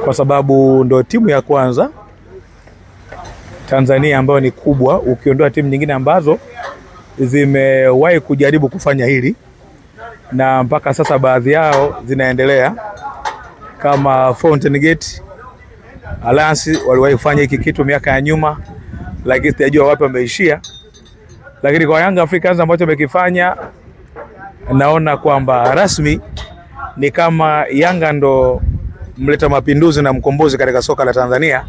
kwa sababu ndo timu ya kwanza Tanzania ambayo ni kubwa, ukiondoa timu nyingine ambazo zimewahi kujaribu kufanya hili na mpaka sasa baadhi yao zinaendelea, kama Fountain Gate Alliance waliwahi kufanya hiki kitu miaka ya nyuma, lakini sijajua wapi wameishia. Lakini kwa Young Africans ambacho wamekifanya, naona kwamba rasmi ni kama Yanga ndo mleta mapinduzi na mkombozi katika soka la Tanzania,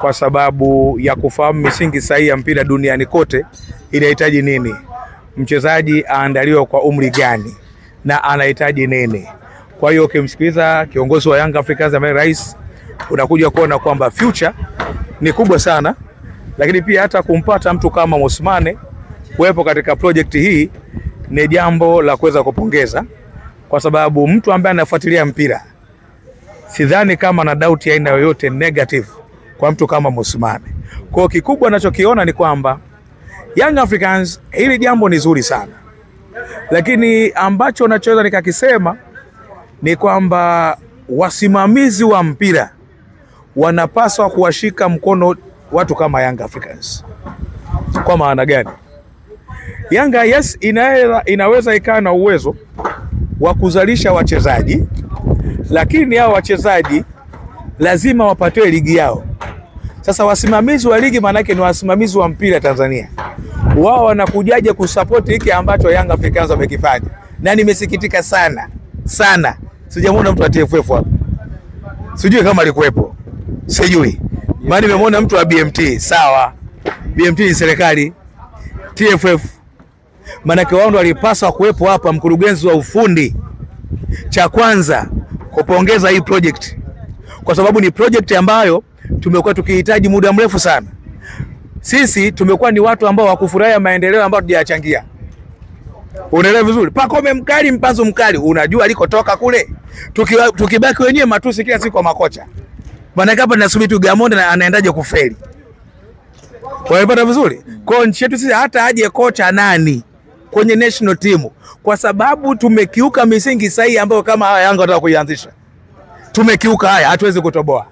kwa sababu ya kufahamu misingi sahihi ya mpira duniani kote inahitaji nini, mchezaji aandaliwe kwa umri gani na anahitaji nini. Kwa hiyo ukimsikiliza kiongozi wa Young Africans ambaye rais, unakuja kuona kwamba future ni kubwa sana. Lakini pia hata kumpata mtu kama Mosimane kuwepo katika project hii ni jambo la kuweza kupongeza, kwa sababu mtu ambaye anafuatilia mpira sidhani kama na doubt ya aina yoyote negative kwa mtu kama Mosimane. Kwa kikubwa ninachokiona ni kwamba Young Africans hili jambo ni zuri sana, lakini ambacho nachoweza nikakisema ni kwamba wasimamizi wa mpira wanapaswa kuwashika mkono watu kama Young Africans. Kwa maana gani? Yanga yes inaweza ikawa na uwezo wa kuzalisha wachezaji, lakini hao wachezaji lazima wapatiwe ligi yao. Sasa wasimamizi wa ligi maana yake ni wasimamizi wa mpira Tanzania. Wao wanakujaje kusupport hiki ambacho Young Africans wamekifanya? Na nimesikitika sana. Sijamuona mtu wa TFF hapa. Sijui kama alikuwepo. Sijui. Maana nimemwona mtu wa BMT. Sawa. BMT ni serikali. TFF maana wao ndio walipaswa kuwepo hapa, mkurugenzi wa ufundi. Cha kwanza kupongeza hii project, kwa sababu ni project ambayo tumekuwa tukihitaji muda mrefu sana. Sisi tumekuwa ni watu ambao wakufurahia maendeleo ambayo tujayachangia. Unaelewa vizuri? Pakome mkali, Mpanzu mkali, unajua alikotoka kule. Tukibaki wenyewe matusi kila siku kwa makocha. Maana hapa tunasubiri tu Gamondi na anaendaje kufeli. Waipata vizuri? Kwa nchi yetu sisi hata aje kocha nani kwenye national team, kwa sababu tumekiuka misingi sahihi ambayo kama haya Yanga wataka kuianzisha. Tumekiuka haya, hatuwezi kutoboa.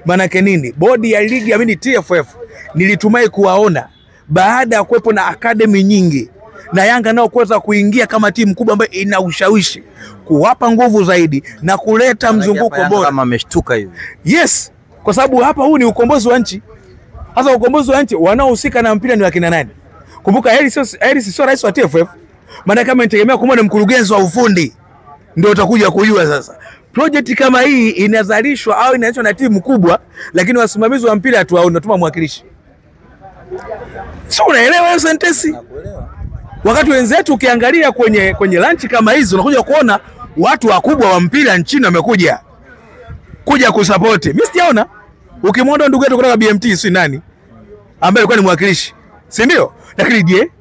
Maana nini? Bodi ya ligi ya TFF nilitumai kuwaona baada ya kuwepo na academy nyingi na Yanga nao kuweza kuingia kama timu kubwa ambayo ina ushawishi, kuwapa nguvu zaidi na kuleta mzunguko bora. Kama ameshtuka hivi. Yes, kwa sababu hapa huu ni ukombozi wa nchi. Hasa ukombozi wa nchi wanaohusika na mpira ni wakina nani? Kumbuka Hersi sio rais wa TFF. Maana kama nitegemea kumwona mkurugenzi wa ufundi ndio utakuja kujua sasa. Project kama hii inazalishwa au inaanzishwa na timu kubwa, lakini wasimamizi wa mpira tu wanatuma mwakilishi. Sio, unaelewa hiyo sentence? Nakuelewa. Wakati wenzetu ukiangalia kwenye lunch kama hizo unakuja kuona watu wakubwa wa mpira nchini wamekuja kusupport. Mimi sijaona. Ukimwona ndugu yetu kutoka BMT si nani ambaye alikuwa ni mwakilishi, si ndio? Lakini je,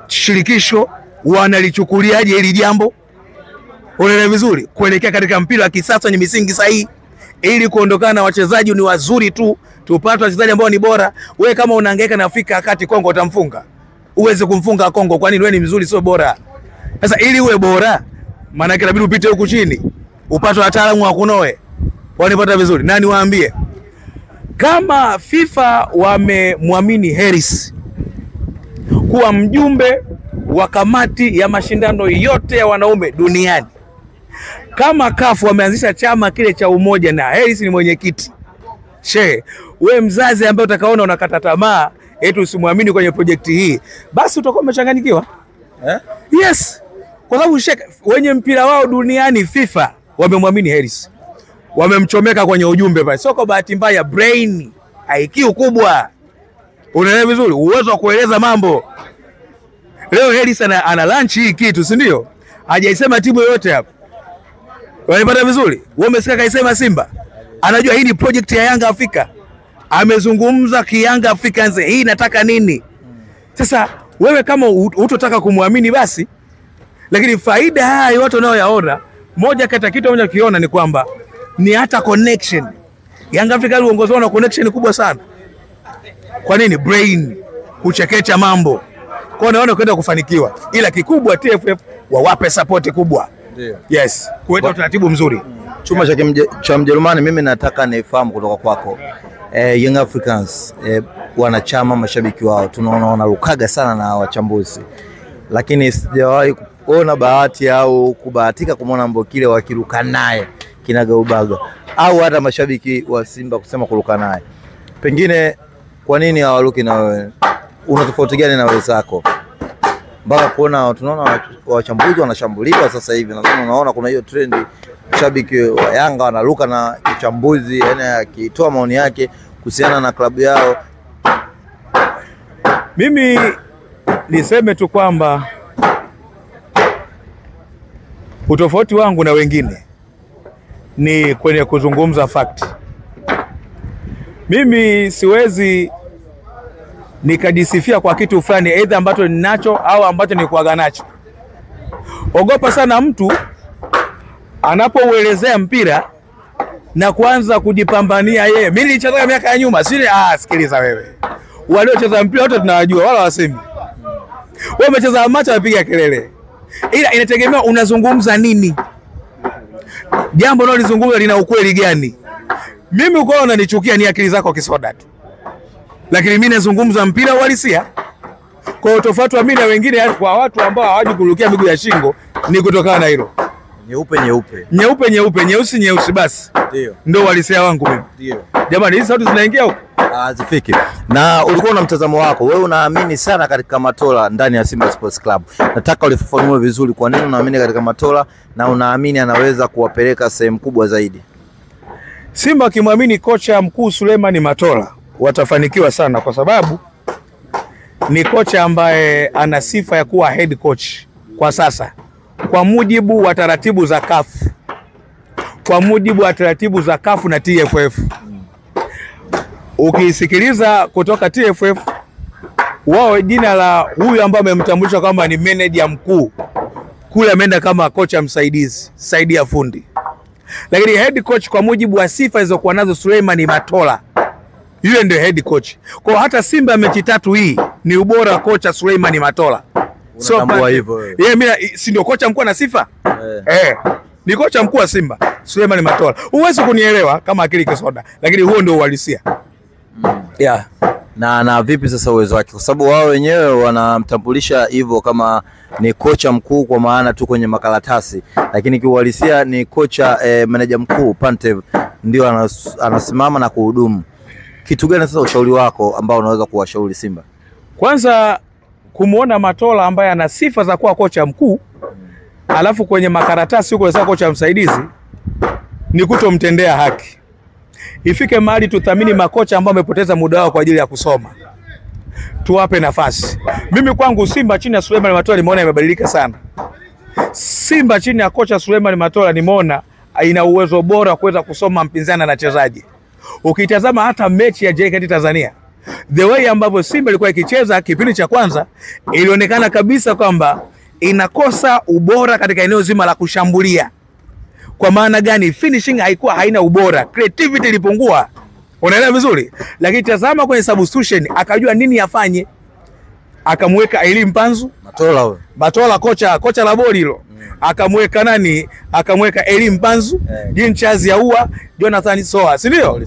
shirikisho wanalichukuliaje hili jambo? Unaelewa vizuri? Kuelekea katika mpira wa kisasa wenye misingi sahihi, ili kuondokana na wachezaji ni wazuri tu, tupate wachezaji ambao ni bora. Wewe kama unahangaika na Afrika ya Kati, Kongo utamfunga? Uweze kumfunga Kongo, kwani wewe ni mzuri sio bora? Sasa ili uwe bora, maana yake inabidi upite huku chini, upate wataalamu wa kunoe. Wanipata vizuri? Nani waambie? Kama FIFA wamemwamini Hersi kuwa mjumbe wa kamati ya mashindano yote ya wanaume duniani, kama CAF wameanzisha chama kile cha umoja na Hersi ni mwenyekiti, we mzazi ambaye utakaona unakata tamaa eti usimwamini kwenye projekti hii, basi utakuwa umechanganyikiwa. Yes, kwa sababu wenye mpira wao duniani FIFA wamemwamini Hersi, wamemchomeka kwenye ujumbe pale. Sio kwa bahati mbaya, brain IQ kubwa, unaelewa vizuri, uwezo wa kueleza mambo. Leo Hersi ana lunch hii kitu, si ndio? Hajaisema timu yoyote hapa. Wanipata vizuri? Wewe umesikia kaisema Simba? Anajua hii ni project ya Yanga Afrika. Amezungumza kiYanga Africans, hii nataka nini? Sasa wewe kama utotaka kumwamini basi, lakini faida haya watu nao yaona, moja kati kitu moja kiona ni kwamba ni hata connection. Yanga Afrika uongozwa na connection kubwa sana. Kwa nini? Brain kuchekecha mambo. Kwa naona kwenda kufanikiwa. Ila kikubwa TFF wawape support kubwa. Ndio. Yes, kuweka utaratibu mzuri. Chuma cha Mjerumani, mimi nataka nifahamu kutoka kwako. Young Africans wanachama, mashabiki wao tunaona wanarukaga sana na wachambuzi, lakini sijawahi kuona bahati au kubahatika kumwona Mbokile wakiruka naye kinagaubaga, au hata mashabiki wa Simba kusema kuruka naye. Pengine kwa nini hawaruki na wewe? Una tofauti gani na wenzako mpaka kuona tunaona wachambuzi wanashambuliwa sasa hivi? Na unaona kuna hiyo trend, shabiki wa Yanga wanaruka na mchambuzi, yani akitoa maoni yake kuhusiana na klabu yao. Mimi niseme tu kwamba utofauti wangu na wengine ni kwenye kuzungumza fact. Mimi siwezi nikajisifia kwa kitu fulani aidha ambacho ninacho au ambacho nikuaga nacho. Ogopa sana mtu anapouelezea mpira na kuanza kujipambania yeye. Mimi nilicheza miaka ya nyuma, sikiliza wewe. Waliocheza mpira wote tunawajua, wala wasemi. Wewe umecheza amacha wapiga kelele. Ila inategemea unazungumza nini. Jambo unalozungumza lina ukweli gani? Mimi uko unanichukia ni akili zako kisoda tu. Lakini mimi nazungumza mpira uhalisia. Kwa tofauti wa mimi na wengine, kwa watu ambao hawaji kurukia miguu ya shingo, ni kutokana na hilo. Nyeupe, nyeusi basi. Ndio uhalisia wangu mimi. Ndio. Jamani, hizi sauti zinaingia huko? Zifiki. Na ulikuwa na mtazamo wako, wewe unaamini sana katika Matola ndani ya Simba Sports Club. Nataka ulifafanue vizuri kwa nini unaamini katika Matola na unaamini anaweza kuwapeleka sehemu kubwa zaidi. Simba kimwamini kocha mkuu Suleiman Matola watafanikiwa sana, kwa sababu ni kocha ambaye ana sifa ya kuwa head coach kwa sasa, kwa mujibu wa taratibu za CAF, na TFF. Ukisikiliza kutoka TFF, wao jina la huyu ambaye amemtambulisha kama ni manager mkuu kule ameenda kama kocha msaidizi, saidia fundi. Lakini head coach kwa mujibu wa sifa zilizokuwa nazo Suleiman Matola, yule ndio head coach. Kwa hata Simba mechi 3 hii ni ubora wa kocha Suleiman Matola. Unatambua hivyo? Mimi si ndio kocha mkuu na sifa? Ni kocha mkuu wa Simba Suleiman Matola. Huwezi kunielewa kama akili kisoda, lakini huo ndio uhalisia. Na vipi sasa uwezo wake? Kwa sababu wao wenyewe wanamtambulisha hivyo kama ni kocha mkuu kwa maana tu kwenye makaratasi, lakini kiuhalisia ni kocha meneja mkuu Pantev ndio anasimama na kuhudumu. Kitu gani sasa ushauri wako ambao unaweza kuwashauri Simba? Kwanza kumuona Matola ambaye ana sifa za kuwa kocha mkuu, alafu kwenye makaratasi huko sasa kocha msaidizi, ni kutomtendea haki. Ifike mahali tuthamini makocha ambao wamepoteza muda wao kwa ajili ya kusoma. Tuwape nafasi. Mimi kwangu Simba chini ya Suleiman Matola nimeona imebadilika sana. Simba chini ya kocha Suleiman Matola nimeona ina uwezo bora kuweza kusoma mpinzani anachezaje. Ukitazama hata mechi ya JKT Tanzania, the way ambavyo Simba ilikuwa ikicheza kipindi cha kwanza, ilionekana kabisa kwamba inakosa ubora katika eneo zima la kushambulia. Kwa maana gani? Finishing haina ubora, creativity ilipungua. Unaelewa vizuri? Lakini tazama kwenye substitution, akajua nini afanye. Akamweka Eli Mpanzu, Matola kocha la boli hilo. Akamweka nani? Akamweka Eli Mpanzu, Jean Charles Yaua, Jonathan Soa, si ndio?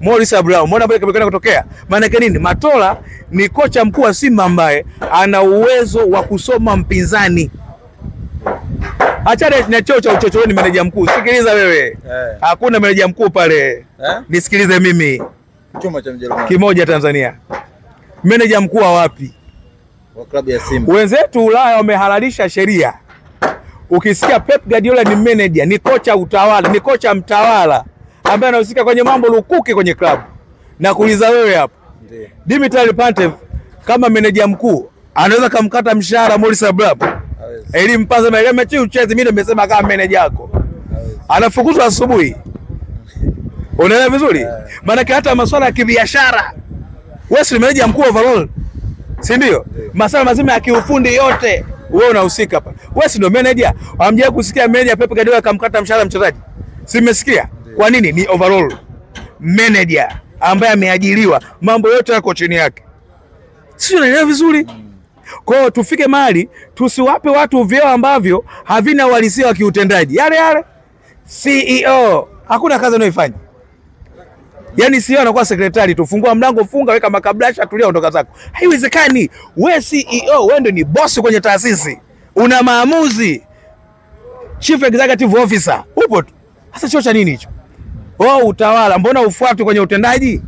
Maurice Abraham. Mbona pale kimekana kutokea? Maana yake nini? Matola ni kocha mkuu wa Simba ambaye ana uwezo wa kusoma mpinzani. Achana na cheo cha uchochoroni meneja mkuu. Sikiliza wewe. Hakuna meneja mkuu pale. Nisikilize mimi. Chuma cha Mjerumani kimoja Tanzania. Meneja mkuu wapi? Wa klabu ya Simba. Wenzetu Ulaya wamehalalisha sheria. Ukisikia Pep Guardiola ni manager, ni kocha utawala, ni kocha mtawala ambaye anahusika kwenye mambo lukuki kwenye klabu. Na kuuliza wewe hapo. Ndiyo. Dimitar Pantev kama meneja mkuu anaweza kumkata mshahara Maurice Abraham? Eli Mpanzu na mechi ucheze, mimi nimesema kama meneja yako. Anafukuzwa asubuhi. Unaelewa vizuri? Maana hata masuala ya kibiashara, wewe si meneja mkuu overall, si ndio? Masuala mazima ya kiufundi yote wewe unahusika hapa. Wewe si ndio meneja? Hamjawahi kusikia meneja Pep Guardiola akamkata mshahara mchezaji? Si mmesikia? Kwa nini? Ni overall manager ambaye ameajiriwa, mambo yote yako chini yake. Sio, unaelewa vizuri? Kwa hiyo tufike mahali tusiwape watu vyeo ambavyo havina uhalisia wa kiutendaji. Yale CEO hakuna kazi anayoifanya. Yaani CEO anakuwa sekretari tu, fungua mlango, funga, weka makablasha, tulia, ondoka zako. Haiwezekani. Wewe CEO, wewe ndio ni boss kwenye taasisi. Una maamuzi. Chief Executive Officer. Upo tu. Sasa cheo cha nini hicho? Utawala, mbona ufuatwe kwenye utendaji?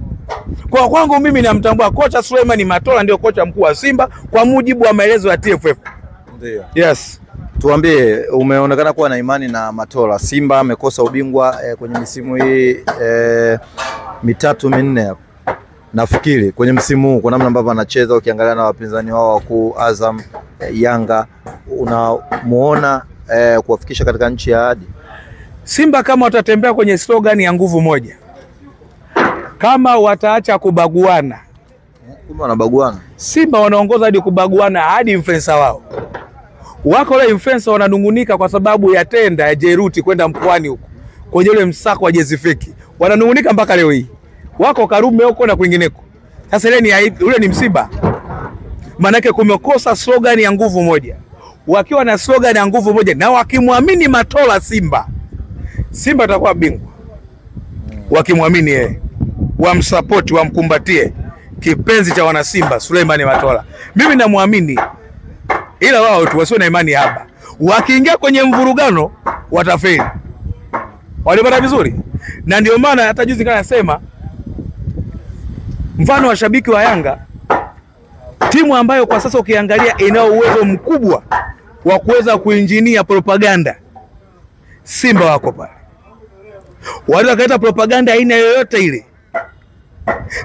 Kwa kwangu mimi namtambua kocha Suleiman Matola ndio kocha mkuu wa Simba kwa mujibu wa maelezo ya TFF. Ndio. Yes. Tuambie, umeonekana kuwa na imani na Matola. Simba amekosa ubingwa kwenye misimu hii mitatu minne hapo. Nafikiri kwenye msimu huu kwa namna ambavyo anacheza, ukiangalia na wapinzani wao wakuu Azam, Yanga, unamuona kuwafikisha katika nchi ya ahadi? Simba kama watatembea kwenye slogan ya nguvu moja, kama wataacha kubaguana. Kumbe wanabaguana. Simba wanaongoza hadi kubaguana, hadi influencer wao. Wako wale influencer wananungunika kwa sababu ya tenda ya Jeruti kwenda mkoani huko kwenye ule msako wa jezi feki. Wananungunika mpaka leo hii. Wako Karume huko na kwingineko. Sasa ule ni msiba. Manake kumekosa slogan ya nguvu moja. Wakiwa na slogan ya nguvu moja na wakimwamini Matola Simba atakuwa bingwa. Wakimwamini yeye, wamsupport, wamkumbatie kipenzi cha wana Simba Suleiman Matola. Mimi namwamini, ila wao tu wasio na imani hapa. Wakiingia kwenye mvurugano watafeli. Walipata vizuri. Na ndio maana hata juzi kana nasema mfano wa shabiki wa Yanga, timu ambayo kwa sasa ukiangalia ina uwezo mkubwa wa kuweza kuinjinia propaganda, Simba wako pale. Wale wakaita propaganda aina yoyote ile.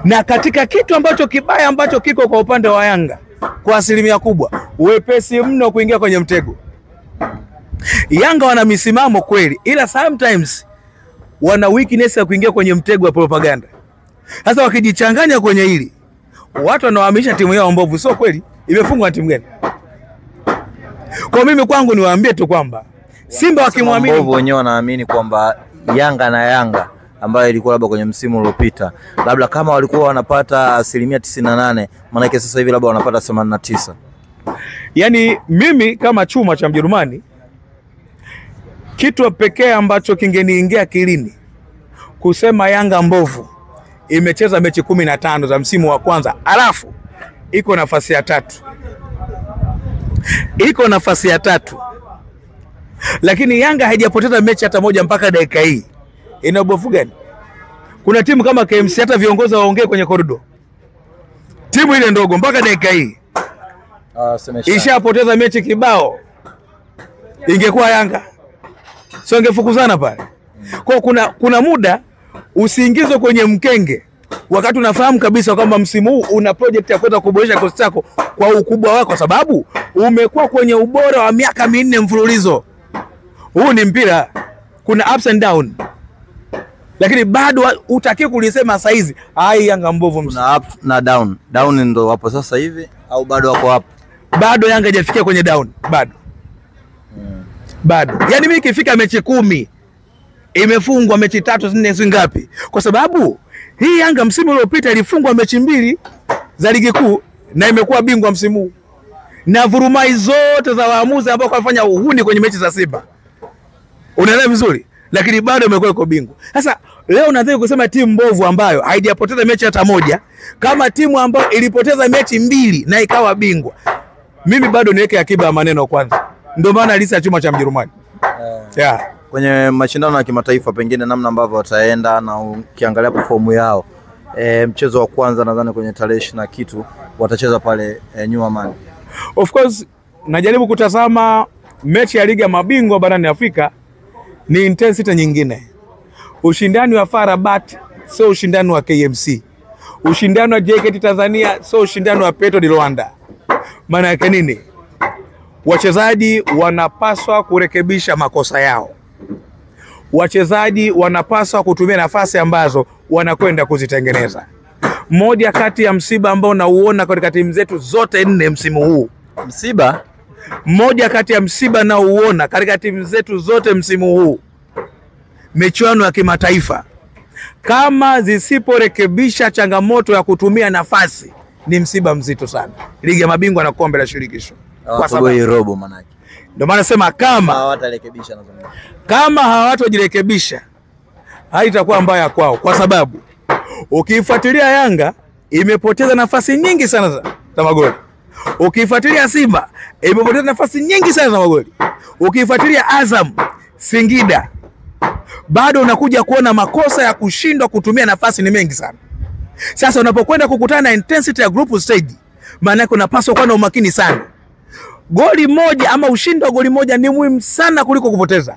Na katika kitu ambacho kibaya ambacho kiko kwa upande wa Yanga kwa asilimia kubwa, wepesi mno kuingia kwenye mtego. Yanga wana misimamo kweli, ila sometimes wana weakness ya kuingia kwenye mtego wa propaganda. Sasa wakijichanganya kwenye hili, watu wanawahamisha timu yao mbovu. Sio kweli, imefungwa timu gani? Kwa mimi kwangu niwaambie tu kwamba Simba wakimwamini mbovu, wenyewe wanaamini kwamba Yanga ambayo ilikuwa labda kwenye msimu uliopita, labda kama walikuwa wanapata 98%, maana yake sasa hivi labda wanapata 89%. Yaani mimi kama chuma cha Mjerumani, kitu pekee ambacho kingeniingia akilini kusema Yanga mbovu imecheza mechi 15 za msimu wa kwanza, alafu iko nafasi ya 3. Iko nafasi ya 3. Lakini Yanga haijapoteza mechi hata moja mpaka dakika hii. Ina ubovu gani? Kuna timu kama KMC hata viongozi waongee kwenye korido. Timu ile ndogo mpaka dakika hii ishapoteza mechi kibao. Ingekuwa Yanga sio ingefukuzana pale. Kwa kuna muda usiingizwe kwenye mkenge wakati unafahamu kabisa kwamba msimu huu una project ya kuweza kuboresha kikosi chako kwa ukubwa wako, kwa sababu umekuwa kwenye ubora wa miaka 4 mfululizo. Huu ni mpira, kuna ups and down. Lakini bado utaki kulisema saizi Yanga mbovu. Kuna up na down. Down ndo hapo sasa hivi au bado wako hapo? Bado Yanga hajafikia kwenye down, bado. Bado. Yaani mimi ikifika mechi 10 imefungwa mechi 3 4 ngapi? Kwa sababu hii Yanga msimu uliopita ilifungwa mechi 2 za ligi kuu na imekuwa bingwa msimu huu. Na vurumai zote za waamuzi ambao wanafanya uhuni kwenye mechi za Simba. Unaelewa vizuri? Lakini bado imekuwa iko bingwa. Sasa leo nadhani kusema timu mbovu ambayo haijapoteza mechi hata moja kama timu ambayo ilipoteza mechi 2 na ikawa bingwa, mimi bado niweke akiba ya maneno kwanza. Ndio maana lisa chuma cha Mjerumani. Kwenye mashindano ya kimataifa pengine namna ambavyo wataenda na ukiangalia perform yao, mchezo wa kwanza nadhani kwenye tarehe 20 na kitu watacheza pale New Amani. Of course najaribu kutazama mechi ya ligi ya mabingwa barani Afrika, ni intensity nyingine. Ushindani wa FAR Rabat sio ushindani wa KMC. Ushindani wa JKT Tanzania sio ushindani wa Petro di Luanda. Maana yake nini? Wachezaji wanapaswa kurekebisha makosa yao. Wachezaji wanapaswa kutumia nafasi ambazo wanakwenda kuzitengeneza. Moja kati ya msiba ambao nauona katika timu zetu zote 4 msimu huu. Msiba? Moja kati ya msiba na uona katika timu zetu zote msimu huu, michuano ya kimataifa kama zisiporekebisha changamoto ya kutumia nafasi, ni msiba mzito sana. Ligi ya mabingwa na kombe la shirikisho. Kwa sababu robo manake. Ndio maana nasema kama hawatajirekebisha haitakuwa mbaya kwao, kwa sababu ukifuatilia Yanga imepoteza nafasi nyingi sana za magoli. Ukifuatilia Simba imepoteza nafasi nyingi sana za magoli. Ukifuatilia Azam, Singida, bado unakuja kuona makosa ya kushindwa kutumia nafasi ni mengi sana. Sasa unapokwenda kukutana na intensity ya group stage, maana yake unapaswa kuwa na umakini sana. Goli moja ama ushindi wa goli moja ni muhimu sana kuliko kupoteza.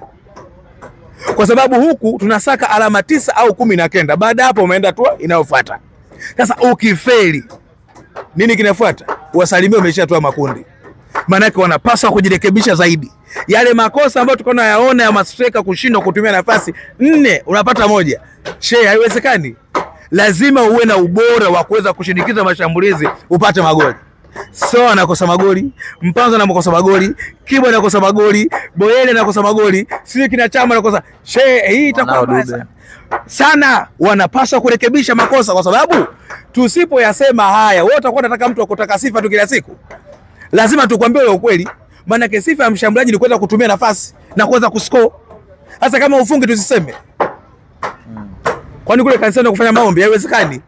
Kwa sababu huku tunasaka alama 9 au 19. Baada hapo umeenda tu inayofuata. Sasa ukifeli, nini kinafuata? Wasalimie umeshatoa makundi. Maana yake wanapaswa kujirekebisha zaidi. Yale makosa ambayo tuko nayaona ya mastreka kushindwa kutumia nafasi 4 unapata moja. Haiwezekani. Lazima uwe na ubora wa kuweza kushindikiza mashambulizi upate magoli. So anakosa magoli, Mpanzo anakosa magoli, Kibo anakosa magoli, Boyele anakosa magoli, sisi kina Chama anakosa. Hii itakuwa sana. Wanapaswa kurekebisha makosa, kwa sababu tusipoyasema haya, wewe utakuwa unataka mtu akutaka sifa tu kila siku. Lazima tukwambie ukweli, maana sifa ya mshambuliaji ni kuweza kutumia nafasi na kuweza kuscore. Sasa kama ufungi tusiseme. Kwani kule kanisani kufanya maombi haiwezekani?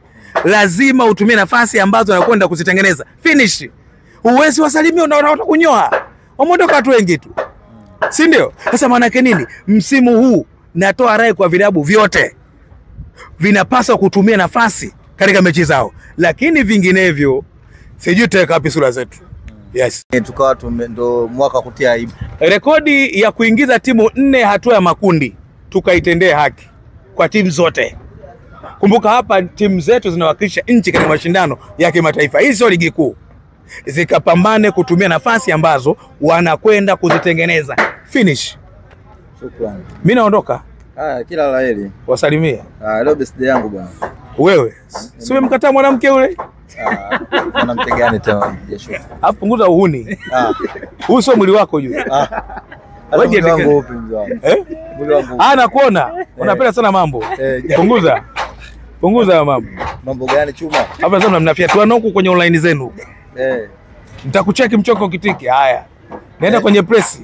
Lazima utumie nafasi ambazo unakwenda kuzitengeneza. Finish. Uwezi wasalimia unaona kunyoa. Wamondoka watu wengi tu. Si ndio? Sasa maana yake nini? Msimu huu natoa rai kwa vilabu vyote. Vinapaswa kutumia nafasi katika mechi zao. Lakini vinginevyo sijui tutaweka wapi sura zetu. Yes. Tukawa ndo mwaka kutia aibu. Rekodi ya kuingiza timu 4 hatua ya makundi tukaitendee haki kwa timu zote. Kumbuka hapa timu zetu zinawakilisha nchi katika mashindano ya kimataifa. Hii sio ligi kuu. Zikapambane kutumia nafasi ambazo wanakwenda kuzitengeneza. Finish. Shukrani. Mimi naondoka. Kila laheri. Wasalimia. Leo birthday yangu bwana. Wewe. Si umemkataa mwanamke yule? Mwanamke gani tena? Alafu punguza uhuni. Huu sio mwili wako yule. Wewe wangu upi mzee? Mwili wangu. Nakuona. Unapenda sana mambo. Punguza mambo. Mambo gani Chuma? Hapa sasa mnafiatuana huku kwenye online zenu. Nitakucheki mchoko kitiki. Haya. Naenda kwenye press.